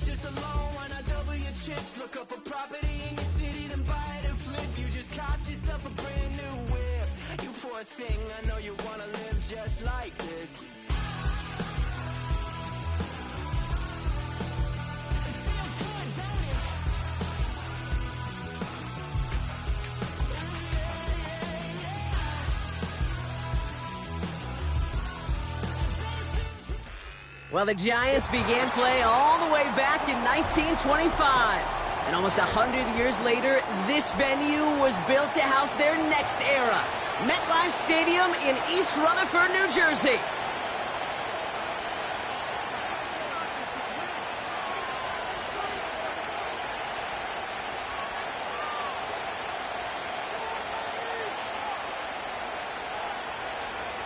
is just a loan. Why not double your chips? Look up a property in your city, then buy it and flip. You just copped yourself a brand new whip. You poor thing, I know you wanna live just like this. Well, the Giants began play all the way back in 1925. And almost 100 years later, this venue was built to house their next era. MetLife Stadium in East Rutherford, New Jersey.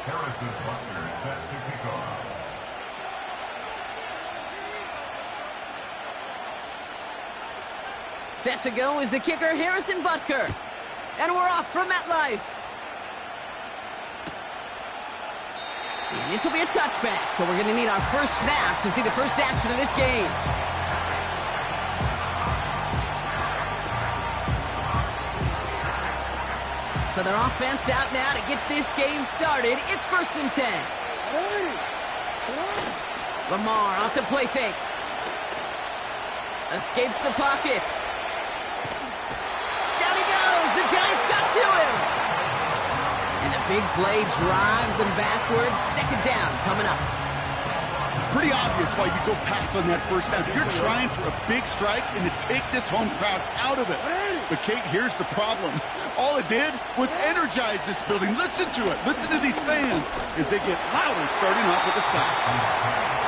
Harrison Butker set to kick off. Set to go is the kicker, Harrison Butker. And we're off from MetLife. And this will be a touchback, so we're going to need our first snap to see the first action of this game. So their offense out now to get this game started. It's 1st and 10. Lamar off the play fake. Escapes the pocket. Down he goes. The Giants got to him. And a big play drives them backwards. 2nd down coming up. It's pretty obvious why you go pass on that first down. You're trying for a big strike and to take this home crowd out of it. But, Kate, here's the problem. All it did was energize this building. Listen to it. Listen to these fans as they get louder starting off with a sack.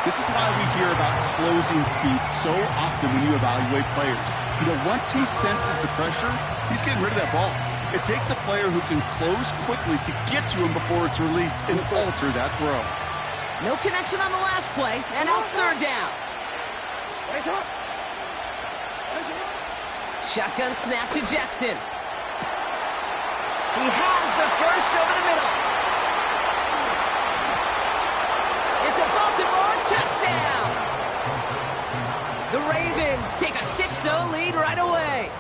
This is why we hear about closing speed so often when you evaluate players. You know, once he senses the pressure, he's getting rid of that ball. It takes a player who can close quickly to get to him before it's released and alter that throw. No connection on the last play, and now it's 3rd down. Shotgun snap to Jackson. He has the first over the middle. It's a Baltimore touchdown. The Ravens take a 6-0 lead right away.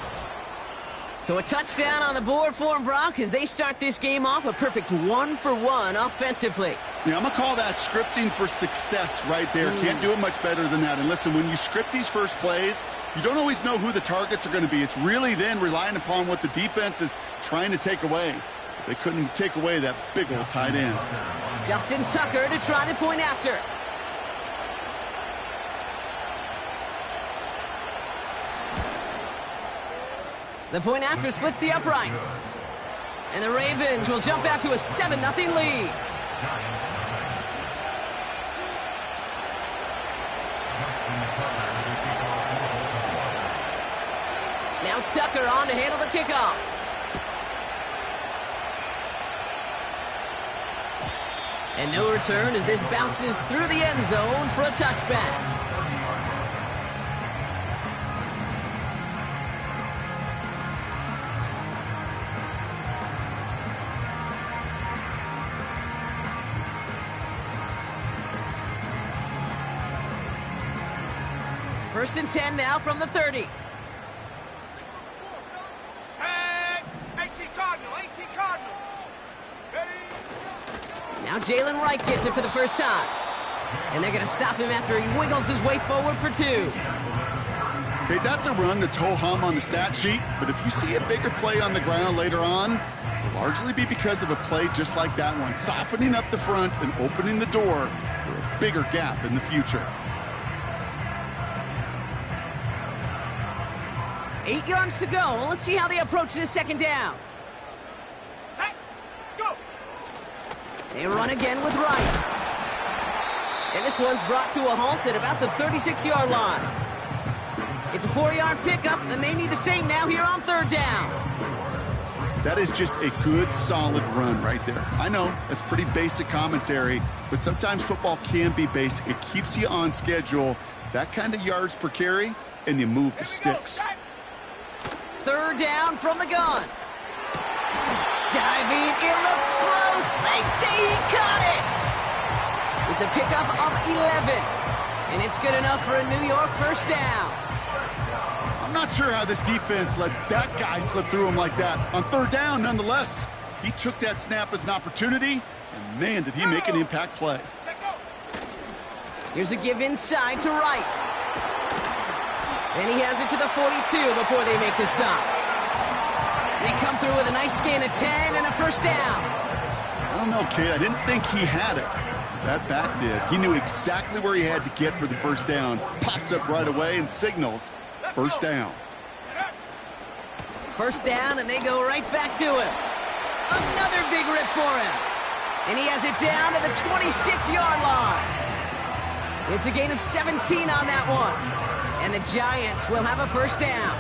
So a touchdown on the board for them, Brock, as they start this game off a perfect 1-for-1 offensively. Yeah, I'm going to call that scripting for success right there. Can't do it much better than that. And listen, when you script these first plays, you don't always know who the targets are going to be. It's really then relying upon what the defense is trying to take away. They couldn't take away that big old tight end. Justin Tucker to try the point after. The point after splits the uprights. And the Ravens will jump out to a 7-0 lead. Now Tucker on to handle the kickoff. And no return as this bounces through the end zone for a touchback. First and 10 now from the 30. Now Jalen Wright gets it for the first time. And they're going to stop him after he wiggles his way forward for 2. Okay, that's a run that's ho-hum on the stat sheet, but if you see a bigger play on the ground later on, it'll largely be because of a play just like that one, softening up the front and opening the door for a bigger gap in the future. 8 yards to go. Let's see how they approach this 2nd down. They run again with Wright. And this one's brought to a halt at about the 36-yard line. It's a 4-yard pickup, and they need the same now here on 3rd down. That is just a good, solid run right there. I know, it's pretty basic commentary, but sometimes football can be basic. It keeps you on schedule, that kind of yards per carry, and you move the sticks. 3rd down from the gun. Diving, it looks close. They say he caught it. It's a pickup of 11. And it's good enough for a New York first down. I'm not sure how this defense let that guy slip through him like that. On third down, nonetheless, he took that snap as an opportunity, and man, did he make an impact play. Here's a give inside to Wright. And he has it to the 42 before they make the stop. They come through with a nice gain of 10 and a first down. I don't know, kid. I didn't think he had it. That back did. He knew exactly where he had to get for the first down. Pops up right away and signals first down. First down, and they go right back to him. Another big rip for him. And he has it down to the 26-yard line. It's a gain of 17 on that one. And the Giants will have a first down.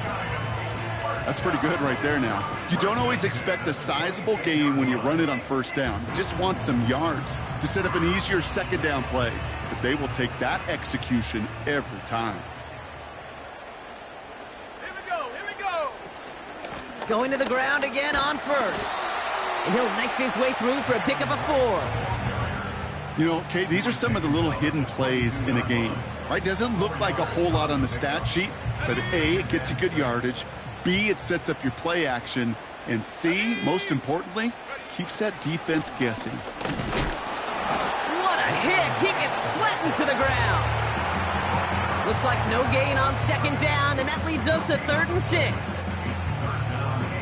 That's pretty good right there now. You don't always expect a sizable gain when you run it on first down. You just want some yards to set up an easier second down play. But they will take that execution every time. Here we go. Going to the ground again on first. And he'll knife his way through for a pickup of 4. You know, Kate, these are some of the little hidden plays in a game, right? Doesn't look like a whole lot on the stat sheet, but A, it gets you good yardage. B, it sets up your play action. And C, most importantly, keeps that defense guessing. What a hit! He gets flattened to the ground. Looks like no gain on second down, and that leads us to 3rd and 6.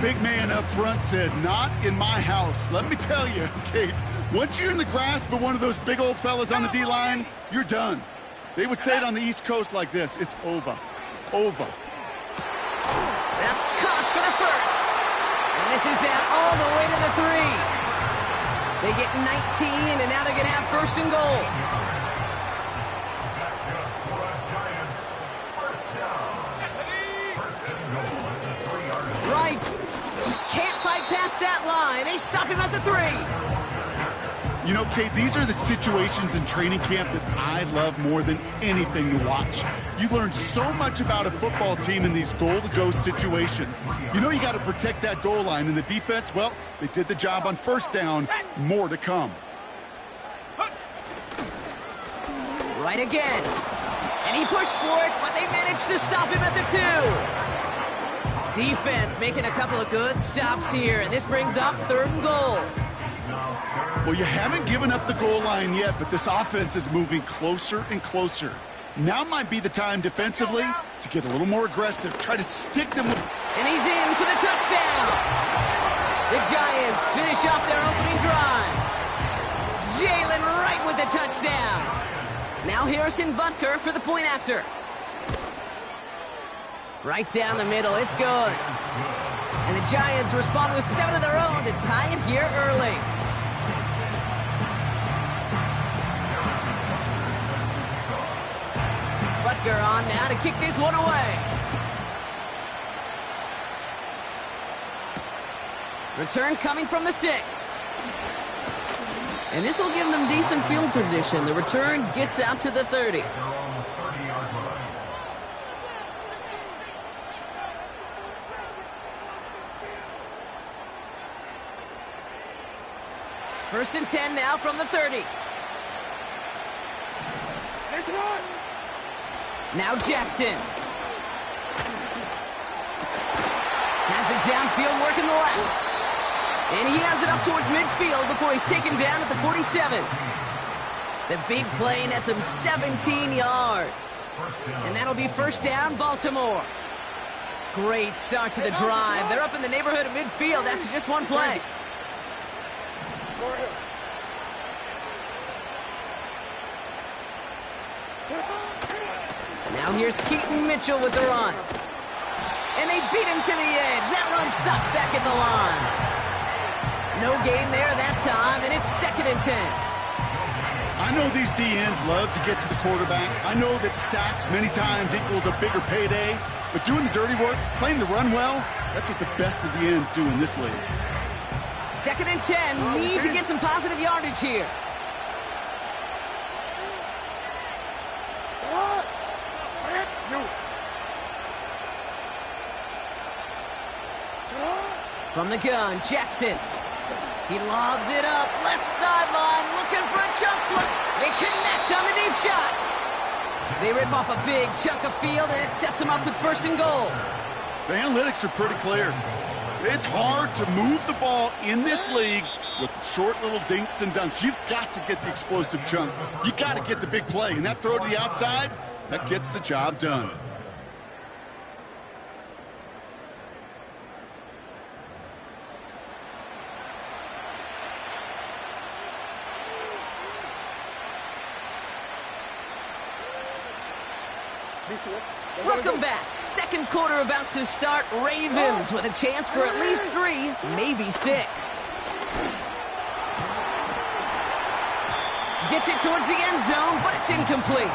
Big man up front said, not in my house. Let me tell you, Kate, once you're in the grasp of one of those big old fellas on the D-line, you're done. They would say it on the East Coast like this, it's over. Over. That's caught for the first. And this is down all the way to the 3. They get 19, and now they're going to have first and goal. Right. Can't fight past that line. They stop him at the 3. You know, Kate, these are the situations in training camp that I love more than anything to watch. You learn so much about a football team in these goal-to-go situations. You know you got to protect that goal line, and the defense, well, they did the job on first down. More to come. Right again. And he pushed for it, but they managed to stop him at the 2. Defense making a couple of good stops here, and this brings up 3rd and goal. Well, you haven't given up the goal line yet, but this offense is moving closer and closer. Now might be the time defensively to get a little more aggressive. Try to stick them with... And he's in for the touchdown. The Giants finish off their opening drive. Jalen Wright with the touchdown. Now Harrison Butker for the point after. Right down the middle, it's good. And the Giants respond with 7 of their own to tie it here early. Butker on now to kick this one away. Return coming from the 6. And this will give them decent field position. The return gets out to the 30. First and 10 now from the 30. Now Jackson. Has it downfield working the left. And he has it up towards midfield before he's taken down at the 47. The big play nets him 17 yards. And that'll be first down, Baltimore. Great start to the drive. They're up in the neighborhood of midfield after just one play. Now here's Keaton Mitchell with the run. And they beat him to the edge. That run stopped back at the line. No gain there that time, and it's 2nd and 10. I know these DNs love to get to the quarterback. I know that sacks many times equals a bigger payday. But doing the dirty work, playing to run well, that's what the best of the ends do in this league. 2nd and 10. Need to get some positive yardage here. From the gun, Jackson. He lobs it up, left sideline, looking for a jump play. They connect on the deep shot. They rip off a big chunk of field, and it sets them up with 1st and goal. The analytics are pretty clear. It's hard to move the ball in this league with short little dinks and dunks. You've got to get the explosive chunk. You got to get the big play, and that throw to the outside, that gets the job done. Welcome back. 2nd quarter about to start. Ravens with a chance for at least 3, maybe 6. Gets it towards the end zone, but it's incomplete.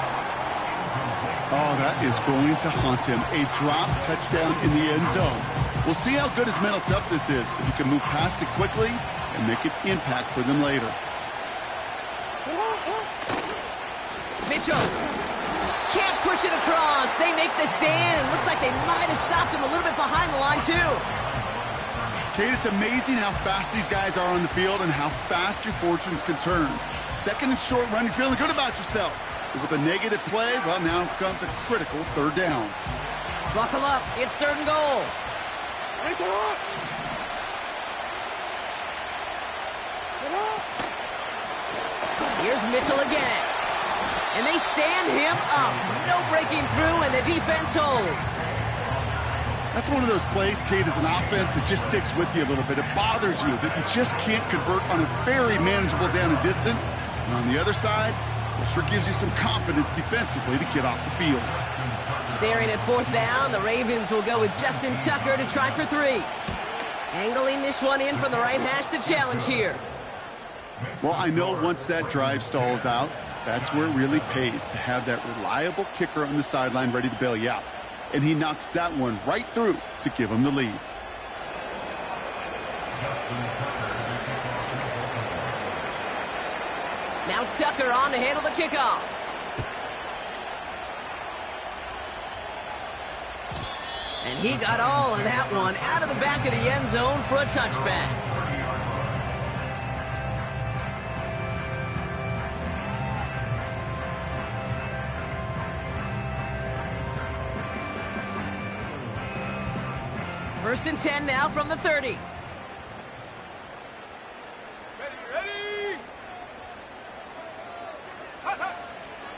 Oh, that is going to haunt him. A drop touchdown in the end zone. We'll see how good his mental toughness is. If he can move past it quickly and make an impact for them later. Mitchell can't push it across. They make the stand. It looks like they might have stopped him a little bit behind the line, too. Kate, it's amazing how fast these guys are on the field and how fast your fortunes can turn. 2nd and short run, you're feeling good about yourself. But with a negative play, well, now comes a critical 3rd down. Buckle up. It's 3rd and goal. Here's Mitchell again. And they stand him up. No breaking through, and the defense holds. That's one of those plays, Kate, as an offense, it just sticks with you a little bit. It bothers you that you just can't convert on a very manageable down and distance. And on the other side, it sure gives you some confidence defensively to get off the field. Staring at 4th down, the Ravens will go with Justin Tucker to try for 3. Angling this one in from the right hash, the challenge here. Well, I know once that drive stalls out, that's where it really pays to have that reliable kicker on the sideline ready to bail you out. And he knocks that one right through to give him the lead. Now Tucker on to handle the kickoff. And he got all of that one out of the back of the end zone for a touchback. First and 10 now from the 30. Ready!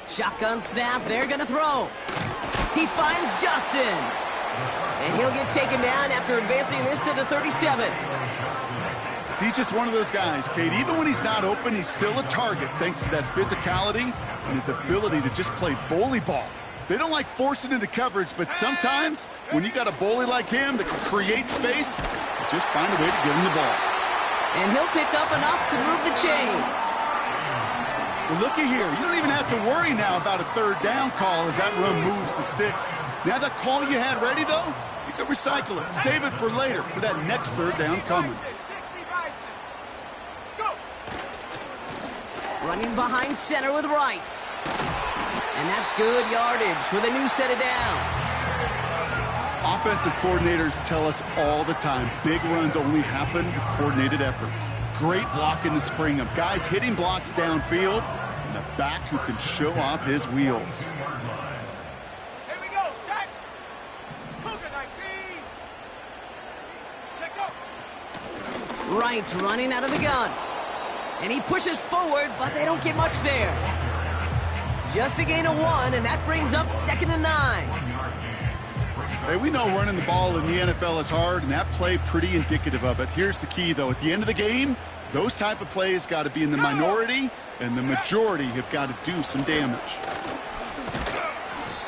Shotgun snap, they're gonna throw. He finds Johnson. And he'll get taken down after advancing this to the 37. He's just one of those guys, Kate. Even when he's not open, he's still a target thanks to that physicality and his ability to just play bully ball. They don't like forcing into coverage, but sometimes when you got a bully like him that can create space, just find a way to give him the ball. And he'll pick up enough to move the chains. Well, looky here. You don't even have to worry now about a 3rd down call as that run moves the sticks. Now that call you had ready, though, you can recycle it. Save it for later for that next 3rd down coming. Running behind center with Wright. And that's good yardage with a new set of downs. Offensive coordinators tell us all the time, big runs only happen with coordinated efforts. Great blocking to spring them. Guys hitting blocks downfield, and a back who can show off his wheels. Here we go, set. Cougar 19. Check up. Wright running out of the gun. And he pushes forward, but they don't get much there. Just a gain of 1, and that brings up 2nd and 9. Hey, we know running the ball in the NFL is hard, and that play pretty indicative of it. Here's the key, though. At the end of the game, those type of plays got to be in the minority, and the majority have got to do some damage.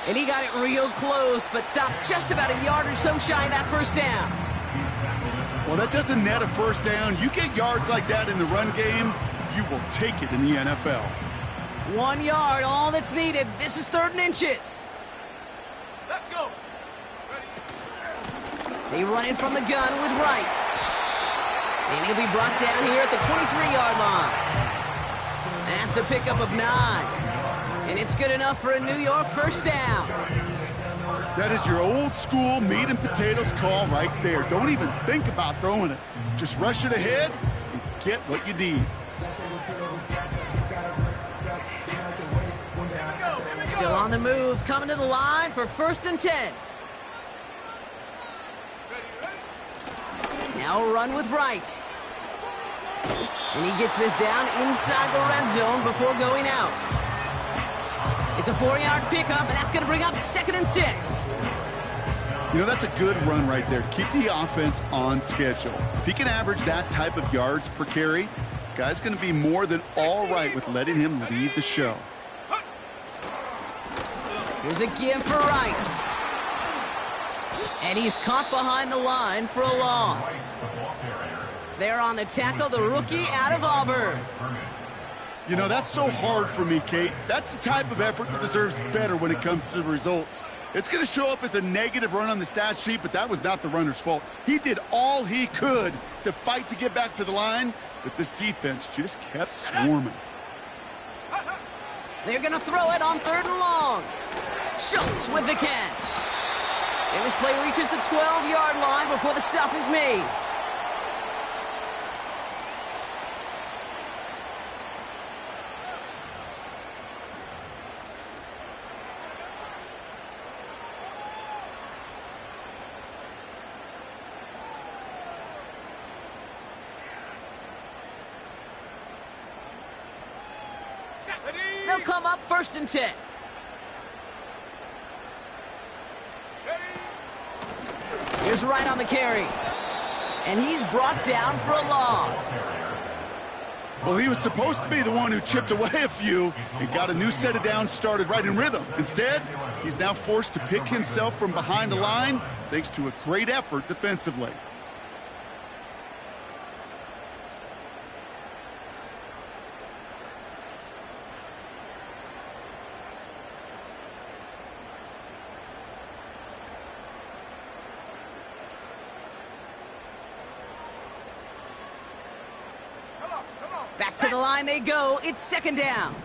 And he got it real close, but stopped just about a yard or so shy of that 1st down. Well, that doesn't net a 1st down. You get yards like that in the run game, you will take it in the NFL. 1 yard, all that's needed. This is 3rd and inches. Let's go. They run in from the gun with Wright. And he'll be brought down here at the 23-yard line. That's a pickup of 9. And it's good enough for a New York 1st down. That is your old school meat and potatoes call right there. Don't even think about throwing it. Just rush it ahead and get what you need. Still on the move, coming to the line for 1st and 10. Now a run with Wright. And he gets this down inside the red zone before going out. It's a 4-yard pickup, and that's going to bring up 2nd and 6. You know, that's a good run right there. Keep the offense on schedule. If he can average that type of yards per carry, this guy's going to be more than all right with letting him lead the show. Here's a give for Wright. And he's caught behind the line for a loss. There on the tackle, the rookie out of Auburn. You know, that's so hard for me, Kate. That's the type of effort that deserves better when it comes to the results. It's going to show up as a negative run on the stat sheet, but that was not the runner's fault. He did all he could to fight to get back to the line, but this defense just kept swarming. They're going to throw it on 3rd and long. Schultz with the catch. And this play reaches the 12-yard line before the stop is made. They'll come up 1st and 10. Here's Wright on the carry. And he's brought down for a loss. Well, he was supposed to be the one who chipped away a few and got a new set of downs started right in rhythm. Instead, he's now forced to pick himself from behind the line thanks to a great effort defensively. Back to the line they go. It's 2nd down.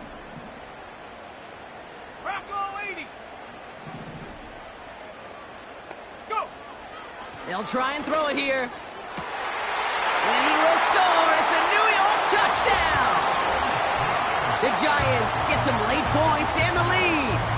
Go! They'll try and throw it here. And he will score. It's a New York touchdown. The Giants get some late points and the lead.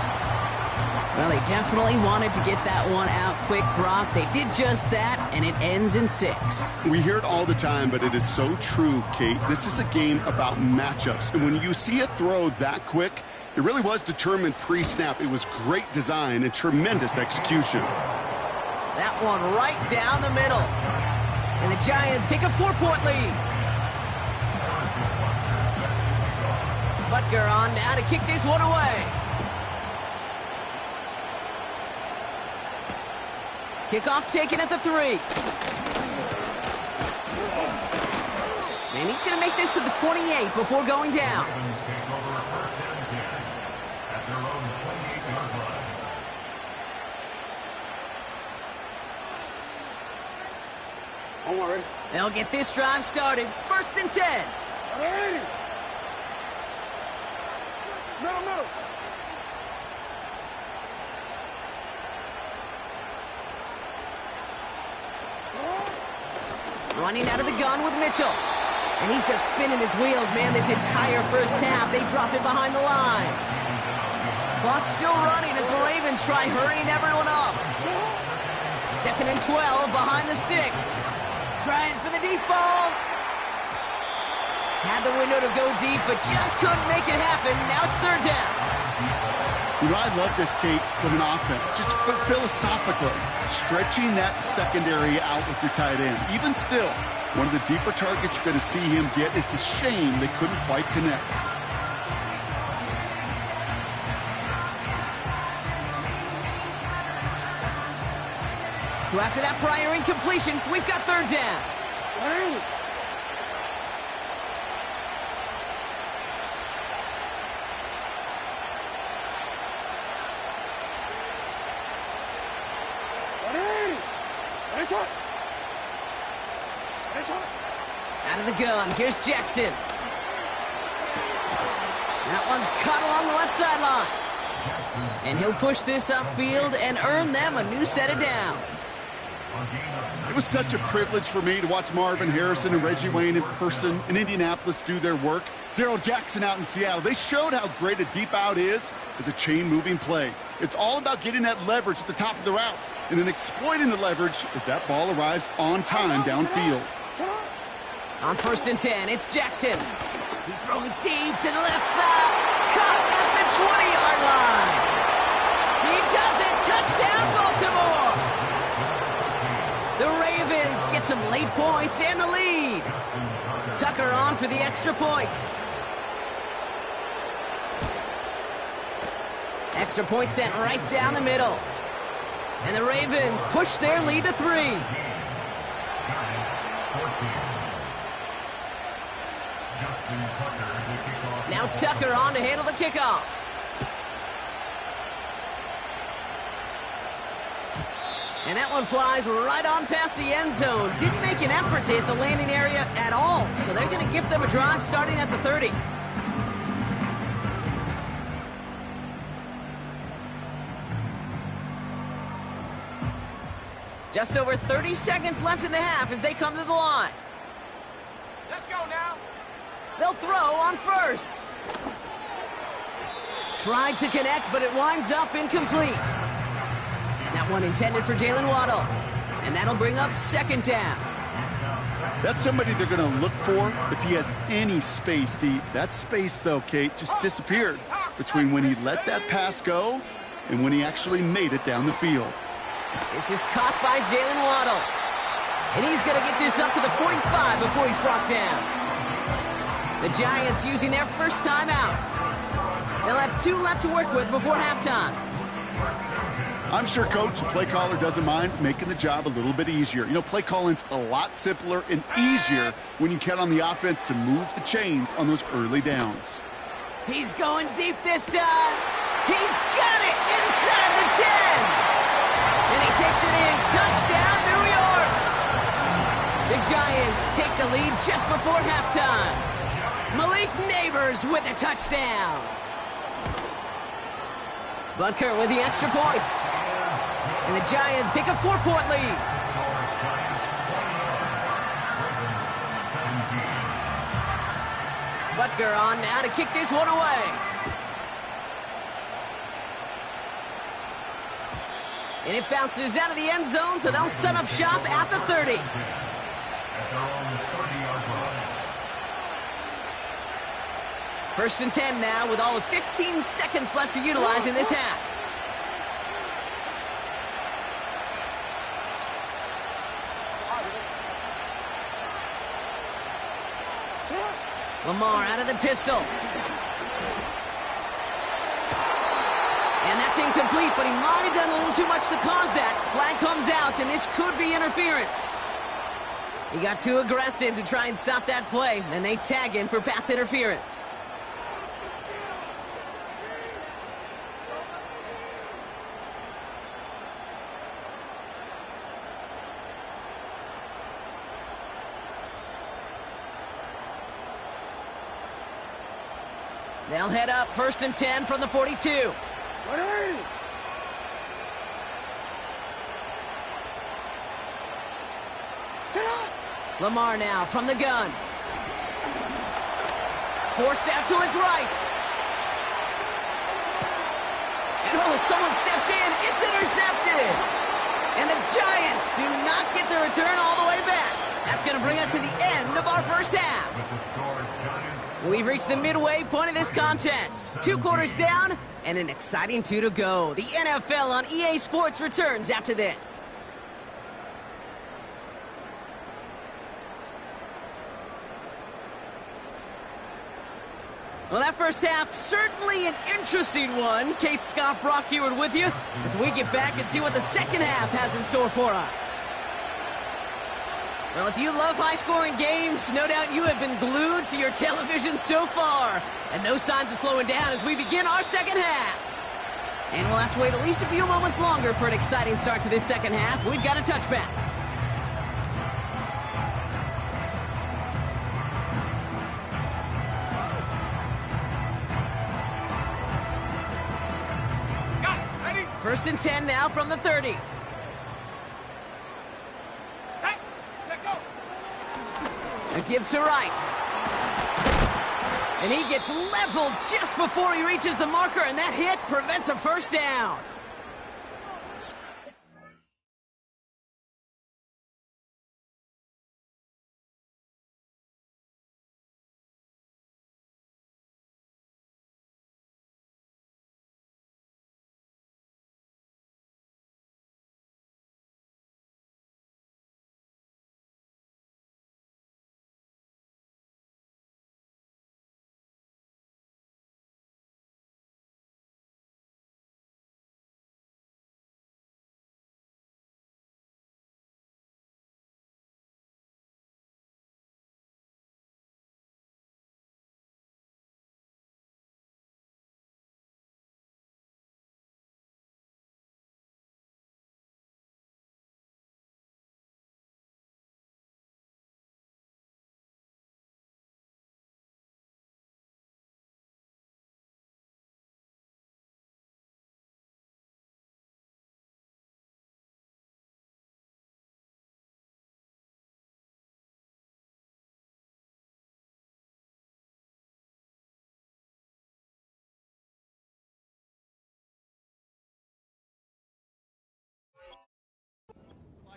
Well, they definitely wanted to get that one out quick, Brock. They did just that, and it ends in 6. We hear it all the time, but it is so true, Kate. This is a game about matchups. And when you see a throw that quick, it really was determined pre-snap. It was great design and tremendous execution. That one right down the middle. And the Giants take a 4-point lead. Butker on now to kick this one away. Kickoff taken at the 3. And he's going to make this to the 28 before going down. Don't worry. They'll get this drive started. 1st and 10. Ready. Middle. Running out of the gun with Mitchell. And he's just spinning his wheels, man, this entire first half. They drop it behind the line. Clock's still running as the Ravens try hurrying everyone up. 2nd and 12 behind the sticks. Trying for the deep ball. Had the window to go deep, but just couldn't make it happen. Now it's 3rd down. You know, I love this, Kate, from an offense. Just philosophically, stretching that secondary out with your tight end. Even still, one of the deeper targets you're going to see him get. It's a shame they couldn't quite connect. So after that prior incompletion, we've got 3rd down. Out of the gun, here's Jackson. That one's caught along the left sideline. And he'll push this upfield and earn them a new set of downs. It was such a privilege for me to watch Marvin Harrison and Reggie Wayne in person in Indianapolis do their work. Darrell Jackson out in Seattle. They showed how great a deep out is as a chain-moving play. It's all about getting that leverage at the top of the route and then exploiting the leverage as that ball arrives on time downfield. On 1st and 10, it's Jackson. He's throwing deep to the left side. Caught at the 20-yard line. He does it. Touchdown, Baltimore. The Ravens get some late points and the lead. Tucker on for the extra point. Extra point sent right down the middle. And the Ravens push their lead to 3. Now Tucker on to handle the kickoff. And that one flies right on past the end zone. Didn't make an effort to hit the landing area at all. So they're going to give them a drive starting at the 30. Just over 30 seconds left in the half as they come to the line. Let's go now. They'll throw on 1st. Tried to connect, but it winds up incomplete. That one intended for Jalen Waddle. And that'll bring up 2nd down. That's somebody they're going to look for if he has any space deep. That space, though, Kate, just disappeared between when he let that pass go and when he actually made it down the field. This is caught by Jalen Waddle. And he's going to get this up to the 45 before he's brought down. The Giants using their first timeout. They'll have 2 left to work with before halftime. I'm sure Coach, the play caller, doesn't mind making the job a little bit easier. You know, play calling's a lot simpler and easier when you count on the offense to move the chains on those early downs. He's going deep this time. He's got it inside the 10. And he takes it in. Touchdown, New York. The Giants take the lead just before halftime. Malik Neighbors with a touchdown. Butker with the extra point. And the Giants take a 4-point lead. Butker on now to kick this one away. And it bounces out of the end zone, so they'll set up shop at the 30. First and 10 now with all of 15 seconds left to utilize in this half. Lamar out of the pistol. And that's incomplete, but he might have done a little too much to cause that. Flag comes out, and this could be interference. He got too aggressive to try and stop that play, and they tag him for pass interference. They'll head up 1st and 10 from the 42. Lamar now from the gun. Forced out to his right. And someone stepped in. It's intercepted. And the Giants do not get the return all the way back. That's going to bring us to the end of our first half. We've reached the midway point of this contest. 2 quarters down and an exciting 2 to go. The NFL on EA Sports returns after this. Well, that first half, certainly an interesting one. Kate Scott, Brock Heward with you as we get back and see what the second half has in store for us. Well, if you love high-scoring games, no doubt you have been glued to your television so far. And no signs of slowing down as we begin our second half. And we'll have to wait at least a few moments longer for an exciting start to this second half. We've got a touchback. First and 10 now from the 30. A give to right. And he gets leveled just before he reaches the marker, and that hit prevents a first down.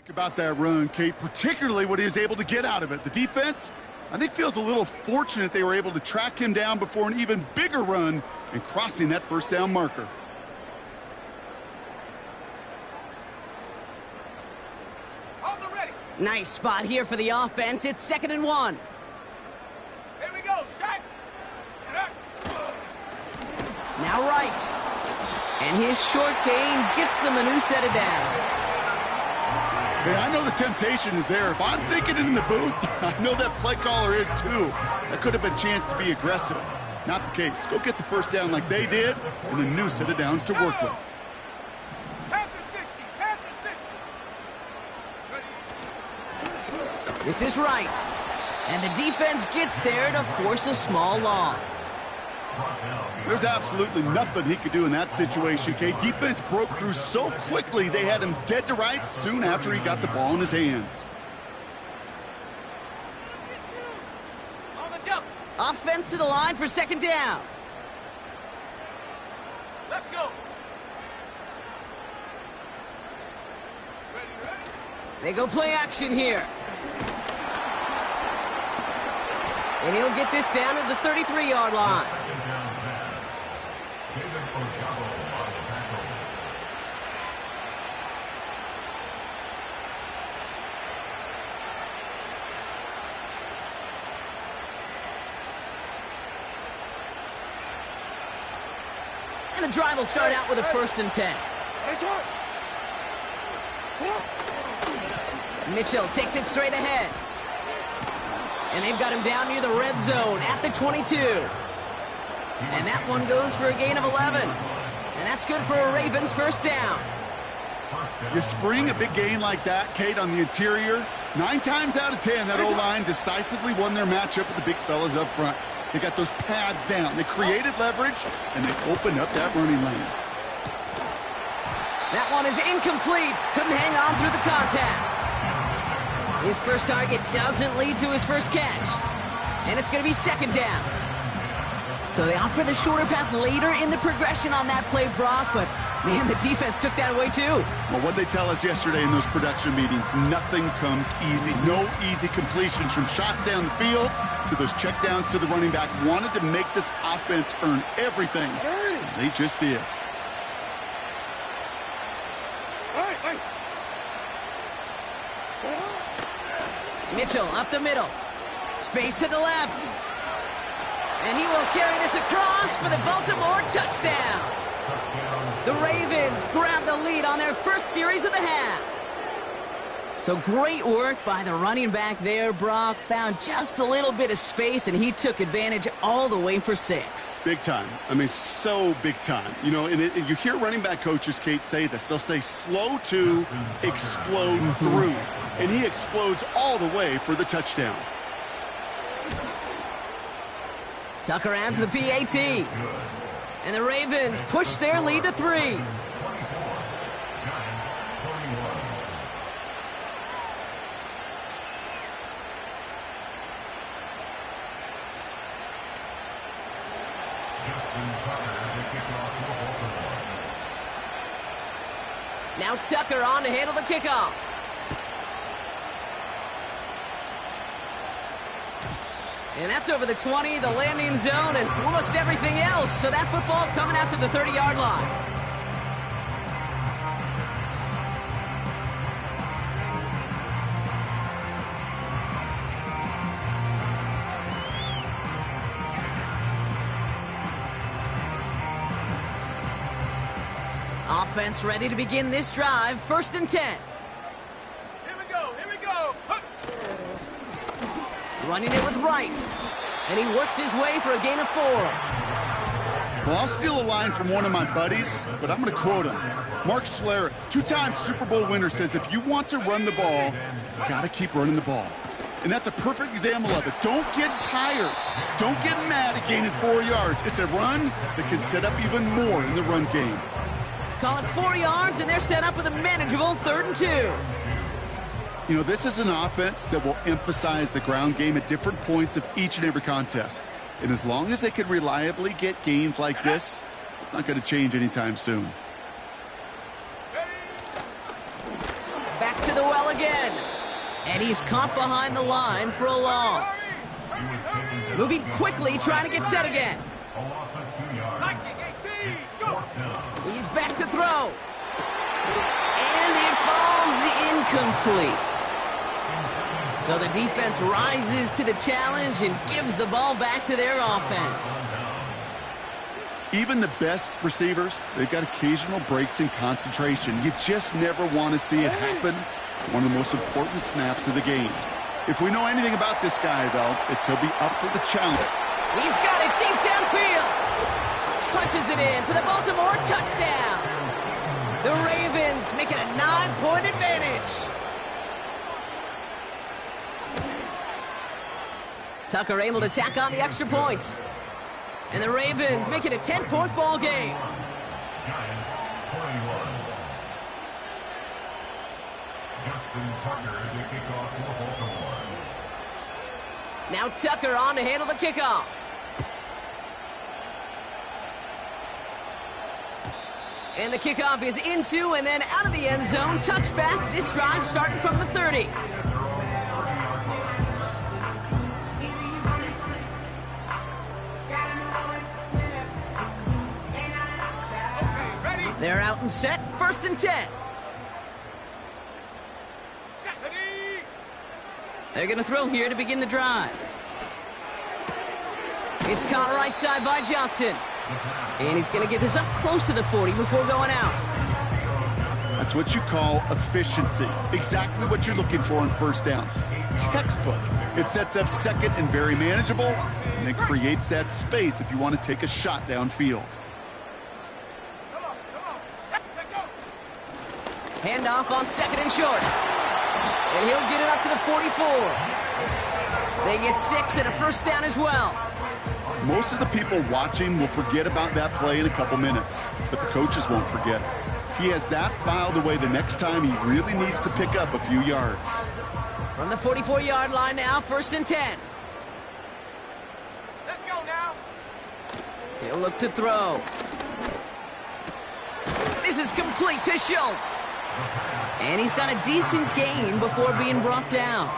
About that run, Kate, particularly what he was able to get out of it. The defense, I think, feels a little fortunate they were able to track him down before an even bigger run and crossing that first down marker. On the ready. Nice spot here for the offense. It's 2nd and 1. Here we go, shot. Now right. And his short gain gets them a new set of downs. Man, I know the temptation is there. If I'm thinking it in the booth, I know that play caller is too. That could have been a chance to be aggressive. Not the case. Go get the first down like they did, and a new set of downs to work with. Panther 60, Panther 60. Ready. This is right. And the defense gets there to force a small loss. There's absolutely nothing he could do in that situation, Kate. Defense broke through so quickly, they had him dead to rights soon after he got the ball in his hands. On the jump. Offense to the line for 2nd down. Let's go. Ready, ready. They go play action here. And he'll get this down to the 33-yard line. And the drive will start out with a 1st and 10. Mitchell takes it straight ahead. And they've got him down near the red zone at the 22. And that one goes for a gain of 11. And that's good for a Ravens first down. You spring a big gain like that, Kate, on the interior, 9 times out of 10, that O-line decisively won their matchup with the big fellas up front. They got those pads down. They created leverage, and they opened up that running lane. That one is incomplete. Couldn't hang on through the contact. His first target doesn't lead to his first catch. And it's going to be 2nd down. So they opt for the shorter pass later in the progression on that play, Brock, but man, the defense took that away too. Well, what they tell us yesterday in those production meetings, nothing comes easy. No easy completions from shots down the field to those checkdowns to the running back. Wanted to make this offense earn everything. They just did. Mitchell up the middle. Space to the left. And he will carry this across for the Baltimore touchdown. The Ravens grab the lead on their first series of the half. So great work by the running back there, Brock. Found just a little bit of space, and he took advantage all the way for 6. Big time. I mean, so big time. You know, and you hear running back coaches, Kate, say this. They'll say slow to explode through. And he explodes all the way for the touchdown. Tucker adds the PAT. And the Ravens push their lead to 3. Now Tucker on to handle the kickoff. And that's over the 20, the landing zone, and almost everything else. So that football coming out to the 30-yard line. Offense ready to begin this drive. 1st and 10. Here we go. Here we go. Huh. Running it with Wright. And he works his way for a gain of 4. Well, I'll steal a line from one of my buddies, but I'm going to quote him. Mark Schlereth, 2-time Super Bowl winner, says if you want to run the ball, you got to keep running the ball. And that's a perfect example of it. Don't get tired. Don't get mad at gaining 4 yards. It's a run that can set up even more in the run game. Call it 4 yards, and they're set up with a manageable 3rd and 2. You know, this is an offense that will emphasize the ground game at different points of each and every contest. And as long as they can reliably get gains like this, it's not going to change anytime soon. Back to the well again. And he's caught behind the line for a loss. Moving quickly, trying to get set again. A loss of 2 yards. 19, 18, go. He's back to throw. And it falls incomplete. So the defense rises to the challenge and gives the ball back to their offense. Even the best receivers, they've got occasional breaks in concentration. You just never want to see it happen. One of the most important snaps of the game. If we know anything about this guy, though, it's he'll be up for the challenge. He's got it deep downfield. Punches it in for the Baltimore touchdown. The Ravens make it a 9-point advantage. Tucker able to tack on the extra point. And the Ravens make it a 10-point ball game. Giants 41. Justin Tucker to kick off for Baltimore. Now Tucker on to handle the kickoff. And the kickoff is into and then out of the end zone. Touchback. This drive starting from the 30. Okay, ready. They're out and set. 1st and 10. Set. Ready. They're going to throw here to begin the drive. It's caught right side by Johnson. And he's going to get this up close to the 40 before going out. That's what you call efficiency. Exactly what you're looking for on 1st down. Textbook. It sets up 2nd and very manageable, and it creates that space if you want to take a shot downfield. Come on. Set to go. Handoff on 2nd and short. And he'll get it up to the 44. They get 6 and a 1st down as well. Most of the people watching will forget about that play in a couple minutes, but the coaches won't forget. He has that filed away the next time he really needs to pick up a few yards. From the 44-yard line now, 1st and 10. Let's go now. He'll look to throw. This is complete to Schultz. And he's got a decent gain before being brought down.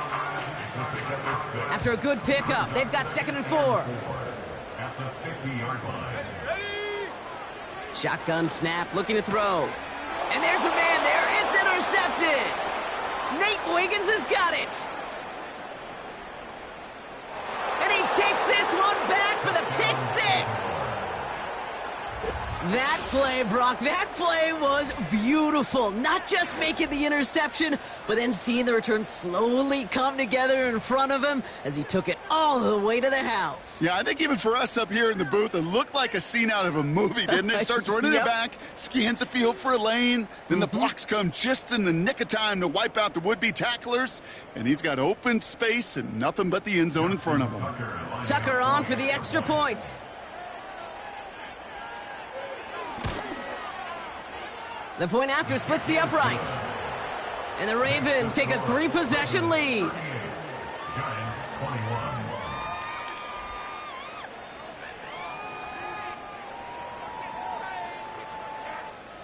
After a good pickup, they've got 2nd and 4. At the 50-yard line. Ready. Shotgun snap, looking to throw. And there's a man there. It's intercepted. Nate Wiggins has got it. And he takes this one back for the pick 6. That play, Brock, that play was beautiful. Not just making the interception, but then seeing the return slowly come together in front of him as he took it all the way to the house. Yeah, I think even for us up here in the booth, it looked like a scene out of a movie, didn't it? Starts running Yep. it back, scans the field for a lane, then the blocks come just in the nick of time to wipe out the would-be tacklers, and he's got open space and nothing but the end zone in front of him. Tucker on for the extra point. The point after splits the upright. And the Ravens take a 3-possession lead. Giants 21.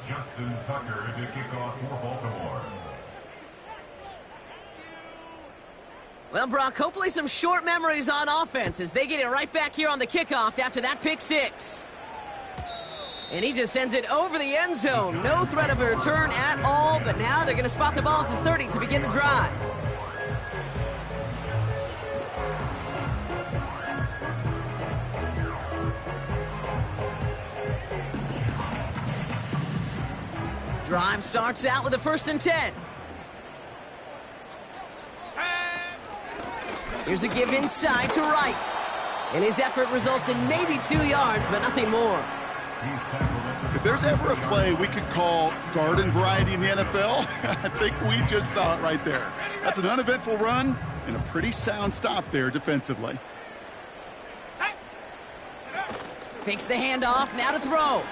Justin Justin Tucker to kick off for Baltimore. Well, Brock, hopefully some short memories on offense as they get it right back here on the kickoff after that pick six. And he just sends it over the end zone. No threat of a return at all, but now they're going to spot the ball at the 30 to begin the drive. Drive starts out with a 1st and 10. Here's a give inside to Wright. And his effort results in maybe 2 yards, but nothing more. If there's ever a play we could call garden variety in the NFL, I think we just saw it right there. That's an uneventful run and a pretty sound stop there defensively. Fakes the handoff, now to throw.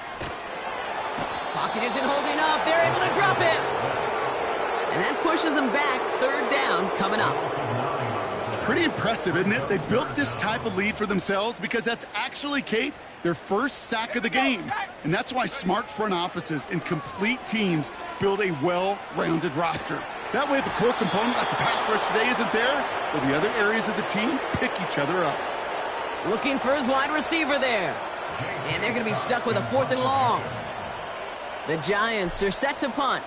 Pocket isn't holding up, they're able to drop him. And that pushes them back, 3rd down coming up. Pretty impressive, isn't it? They built this type of lead for themselves because that's actually, Kate, their first sack of the game. And that's why smart front offices and complete teams build a well-rounded roster. That way, if a core component like the pass rush today isn't there, well, the other areas of the team pick each other up. Looking for his wide receiver there. And they're going to be stuck with a 4th and long. The Giants are set to punt.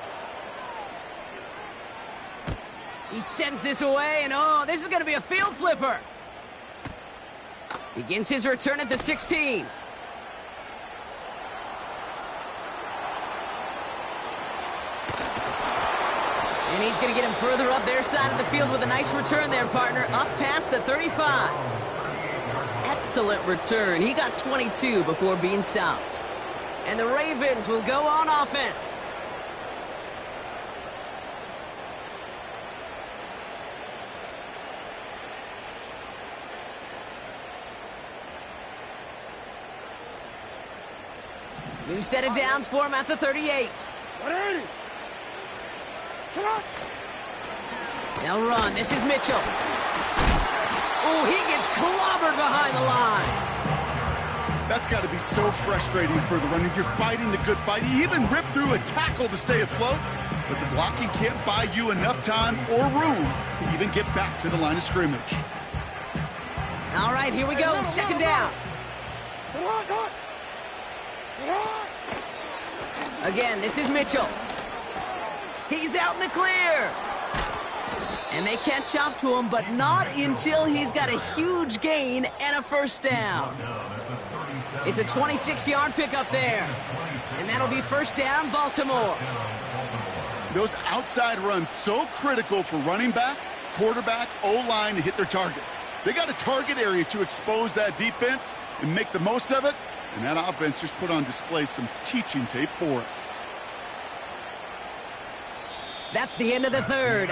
He sends this away, and oh, this is going to be a field flipper. Begins his return at the 16. And he's going to get him further up their side of the field with a nice return there, partner, up past the 35. Excellent return. He got 22 before being stopped. And the Ravens will go on offense. New set of downs for him at the 38. They'll run. This is Mitchell. Oh, he gets clobbered behind the line. That's got to be so frustrating for the runner. You're fighting the good fight. He even ripped through a tackle to stay afloat, but the blocking can't buy you enough time or room to even get back to the line of scrimmage. All right, here we go. 2nd down. Again, this is Mitchell. He's out in the clear. And they catch up to him, but not until he's got a huge gain and a 1st down. It's a 26-yard pickup there. And that'll be 1st down, Baltimore. Those outside runs so critical for running back, quarterback, O-line to hit their targets. They got a target area to expose that defense and make the most of it. And that offense just put on display some teaching tape for it. That's the end of the 3rd.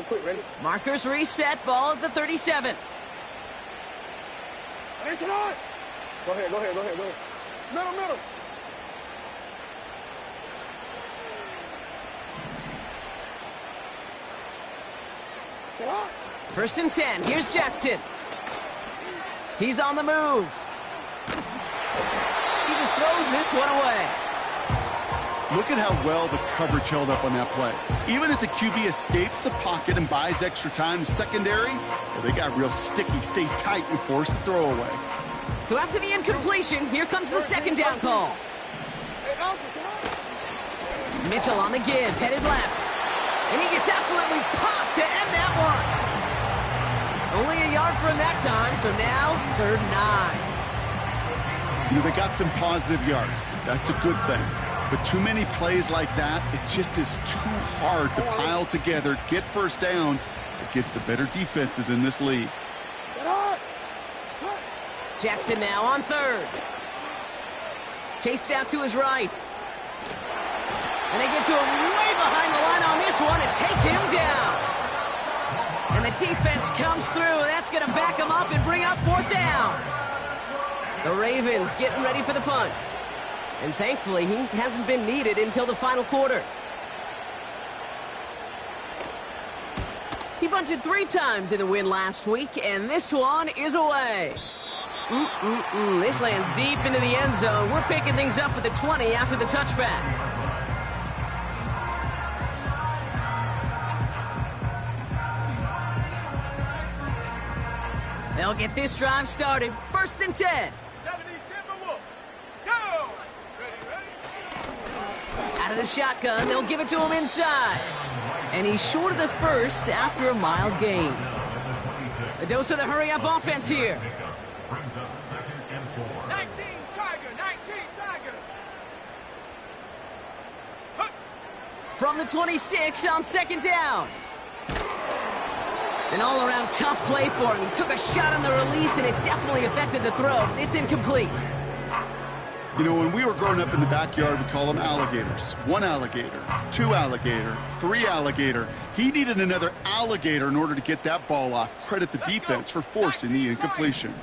Quick, ready? Markers reset, ball at the 37. Attention on! Go ahead. Middle. Get on! 1st and 10. Here's Jackson. He's on the move. He just throws this one away. Look at how well the coverage held up on that play. Even as the QB escapes the pocket and buys extra time, the secondary, well, they got real sticky, stay tight, and force the throw away. So after the incompletion, here comes the 2nd down call. Mitchell on the give, headed left. And he gets absolutely popped to end that one. Only a yard for him that time, so now 3rd and 9. You know, they got some positive yards. That's a good thing. But too many plays like that, it just is too hard to pile together, get 1st downs against the better defenses in this league. Jackson now on 3rd. Chased out to his right. And they get to him way behind the line on this one and take him down. And the defense comes through. That's going to back him up and bring up 4th down. The Ravens getting ready for the punt. And thankfully, he hasn't been needed until the final quarter. He bunted 3 times in the win last week, and this one is away. This lands deep into the end zone. We're picking things up at the 20 after the touchback. They'll get this drive started. 1st and 10. 70 Timberwolves. Go! Ready. Out of the shotgun, they'll give it to him inside. And he's short of the first after a mild gain. A dose of the hurry-up offense here. Brings up 2nd and 4. 19 Tiger. 19 Tiger. Huh. From the 26 on 2nd down. An all-around tough play for him. He took a shot on the release, and it definitely affected the throw. It's incomplete. You know, when we were growing up in the backyard, we call them alligators. 1 alligator, 2 alligator, 3 alligator. He needed another alligator in order to get that ball off. Credit the defense for forcing the incompletion.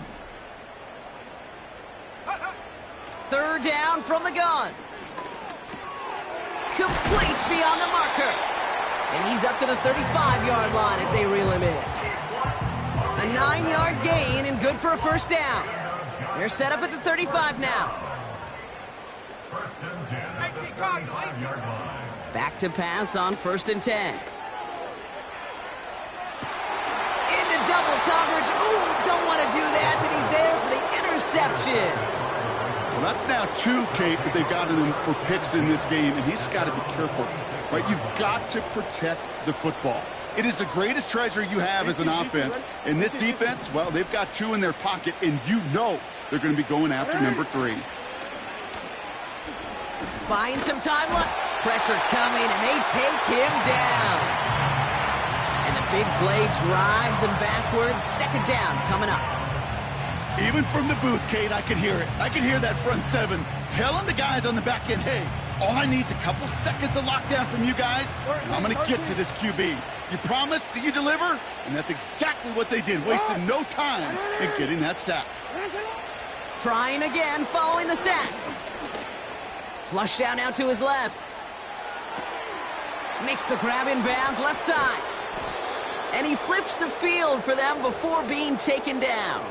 3rd down from the gun. Complete beyond the marker. And he's up to the 35-yard line as they reel him in. A 9-yard gain and good for a 1st down. They're set up at the 35 now. 18 Cardinal. 18. Back to pass on 1st and 10. Into double coverage. Ooh, don't want to do that. And he's there for the interception. Well, that's now 2, Kate, that they've gotten him for picks in this game, and he's got to be careful. Right? You've got to protect the football. It is the greatest treasure you have as an offense. And this defense, well, they've got 2 in their pocket, and you know they're going to be going after number 3. Buying some time left. Pressure coming, and they take him down. And the big play drives them backwards. 2nd down coming up. Even from the booth, Kate, I could hear it. I could hear that front 7 telling the guys on the back end, hey, all I need is a couple seconds of lockdown from you guys, and I'm going to get to this QB. You promise that you deliver? And that's exactly what they did, wasting no time in getting that sack. Trying again following the sack. Flush down out to his left. Makes the grab in bounds left side. And he flips the field for them before being taken down.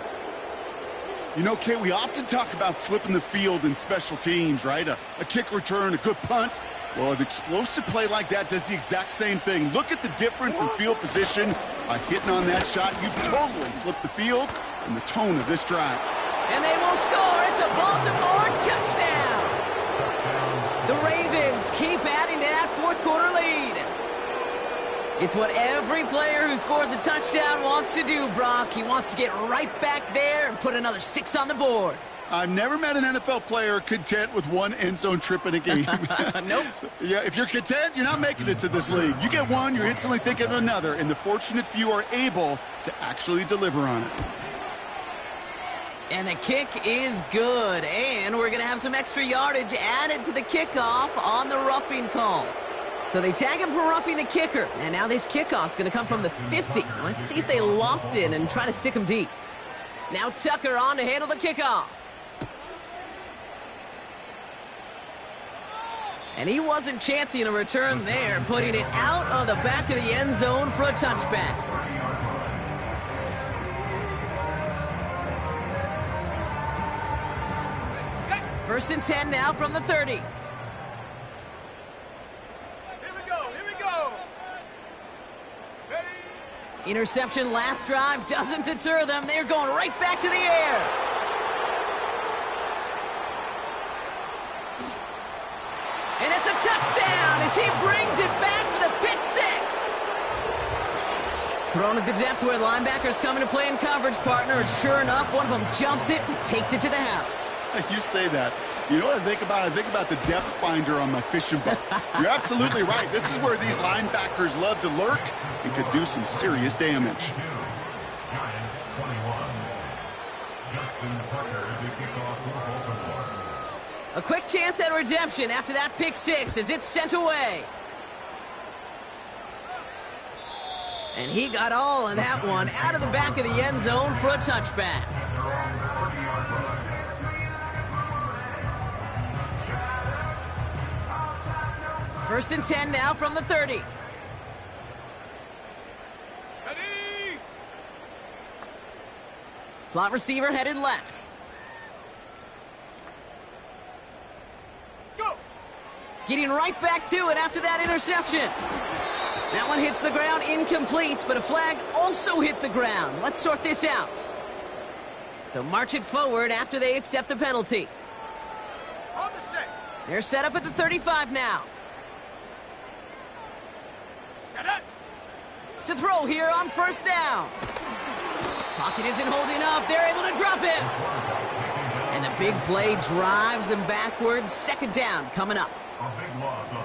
You know, Kate, we often talk about flipping the field in special teams, right? A kick return, a good punt. Well, an explosive play like that does the exact same thing. Look at the difference in field position. By hitting on that shot, you've totally flipped the field and the tone of this drive. And they will score. It's a Baltimore touchdown. The Ravens keep adding to that 4th quarter lead. It's what every player who scores a touchdown wants to do, Brock. He wants to get right back there and put another 6 on the board. I've never met an NFL player content with 1 end zone trip in a game. Nope. Yeah, if you're content, you're not making it to this league. You get 1, you're instantly thinking of another, and the fortunate few are able to actually deliver on it. And the kick is good. And we're going to have some extra yardage added to the kickoff on the roughing call. So they tag him for roughing the kicker. And now this kickoff's going to come from the 50. Let's see if they loft in and try to stick him deep. Now Tucker on to handle the kickoff. And he wasn't chancing a return there, putting it out of the back of the end zone for a touchback. First and 10 now from the 30. Here we go. Here we go. Ready. Interception last drive doesn't deter them. They're going right back to the air. And it's a touchdown as he brings it back for the pick 6. Thrown at the depth where linebackers come into play in coverage, partner. And sure enough, one of them jumps it and takes it to the house. You say that. You know what I think about? I think about the depth finder on my fishing boat. You're absolutely right. This is where these linebackers love to lurk and could do some serious damage. Giants 21. Justin Tucker to kick off for Baltimore. A quick chance at redemption after that pick 6 as it's sent away. And he got all of that one out of the back of the end zone for a touchback. First and 10 now from the 30. Ready? Slot receiver headed left. Go! Getting right back to it after that interception. That one hits the ground incomplete, but a flag also hit the ground. Let's sort this out. So march it forward after they accept the penalty. On the set. They're set up at the 35 now. Set up. To throw here on first down. Pocket isn't holding up. They're able to drop it. And the big play drives them backwards. Second down coming up.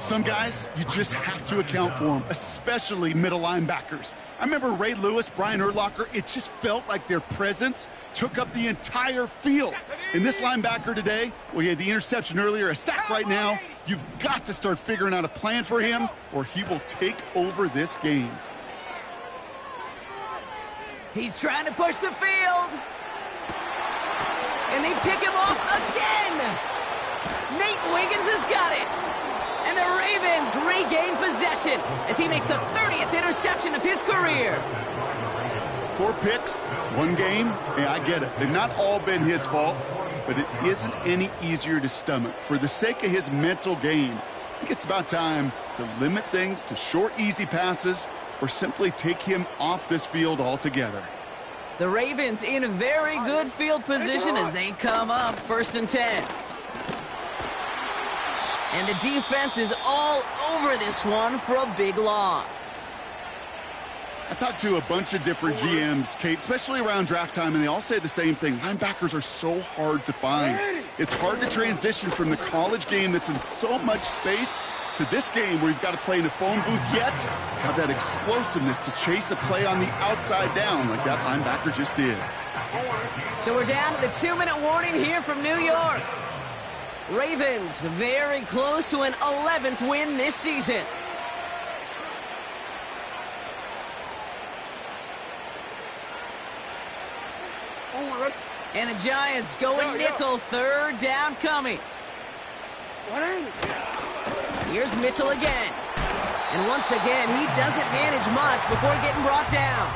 Some guys, you just have to account for them, especially middle linebackers. I remember Ray Lewis, Brian Urlacher, it just felt like their presence took up the entire field. And this linebacker today, well, he had the interception earlier, a sack right now. You've got to start figuring out a plan for him, or he will take over this game. He's trying to push the field. And they pick him off again. Nate Wiggins has got it. And the Ravens regain possession as he makes the 30th interception of his career. 4 picks, 1 game. Yeah, I get it. They've not all been his fault, but it isn't any easier to stomach. For the sake of his mental game, I think it's about time to limit things to short, easy passes or simply take him off this field altogether. The Ravens in very good field position as they come up first and 10. And the defense is all over this one for a big loss. I talked to a bunch of different GMs, Kate, especially around draft time, and they all say the same thing. Linebackers are so hard to find. It's hard to transition from the college game that's in so much space to this game where you've got to play in a phone booth, yet have that explosiveness to chase a play on the outside down like that linebacker just did. So we're down to the 2-minute warning here from New York. Ravens very close to an 11th win this season. And the Giants going nickel, third down coming. Here's Mitchell again. And once again, he doesn't manage much before getting brought down.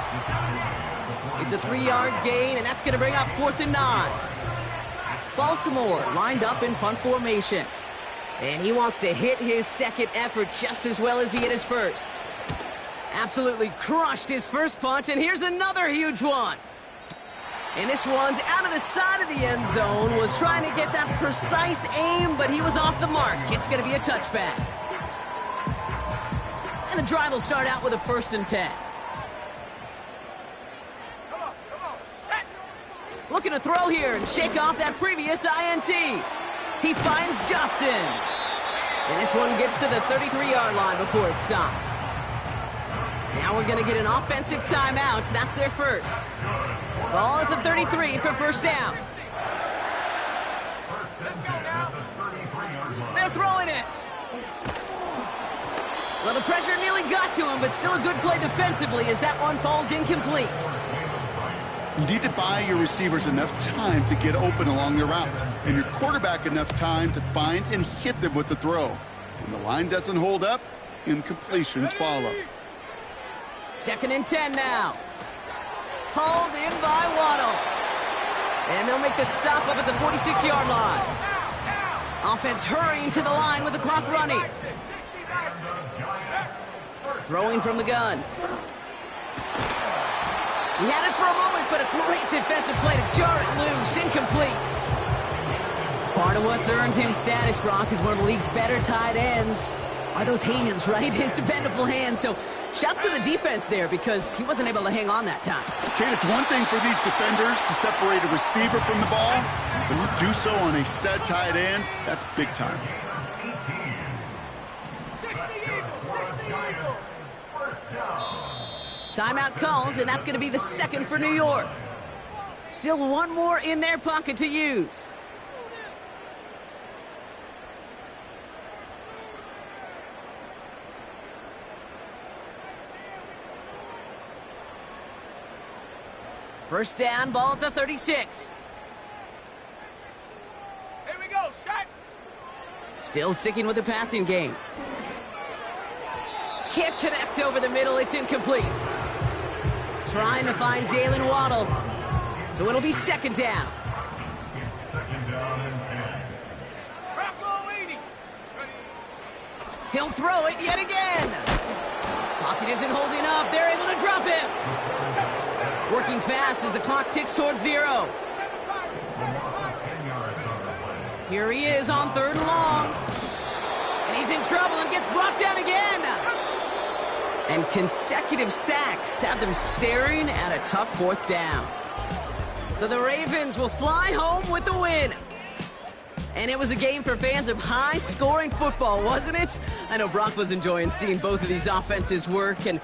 It's a 3-yard gain, and that's going to bring up 4th and 9. Baltimore lined up in punt formation. And he wants to hit his second effort just as well as he hit his first. Absolutely crushed his first punt, and here's another huge one. And this one's out of the side of the end zone. Was trying to get that precise aim, but he was off the mark. It's going to be a touchback. And the drive will start out with a 1st and 10. Come on, set. Looking to throw here and shake off that previous INT. He finds Johnson. And this one gets to the 33-yard line before it stopped. Now we're going to get an offensive timeout. So that's their first. Ball at the 33 for first down. Let's go now. They're throwing it. Well, the pressure nearly got to him, but still a good play defensively as that one falls incomplete. You need to buy your receivers enough time to get open along their route, and your quarterback enough time to find and hit them with the throw. When the line doesn't hold up, incompletions follow. 2nd and 10 now. Hauled in by Waddle. And they'll make the stop up at the 46-yard line. Offense hurrying to the line with the clock running. Throwing from the gun. He had it for a moment, but a great defensive play to jar it loose. Incomplete. Part of what's earned him status, Brock, is one of the league's better tight ends. Are those hands, right? His dependable hands. So shouts to the defense there because he wasn't able to hang on that time. Kate, it's one thing for these defenders to separate a receiver from the ball, but to do so on a stud tight end, that's big time. 60 Eagles. Timeout called, and that's going to be the second for New York. Still one more in their pocket to use. First down, ball at the 36. Here we go, set. Still sticking with the passing game. Can't connect over the middle. It's incomplete. Trying to find Jalen Waddle. So it'll be second down. It's second down and 10. Bravo 80. Ready. He'll throw it yet again. Pocket isn't holding up. They're able to drop him. Working fast as the clock ticks towards 0. A loss of 10 yards on the play. Here he is on 3rd and long. And he's in trouble and gets brought down again. And consecutive sacks have them staring at a tough 4th down. So the Ravens will fly home with the win. And it was a game for fans of high-scoring football, wasn't it? I know Brock was enjoying seeing both of these offenses work, and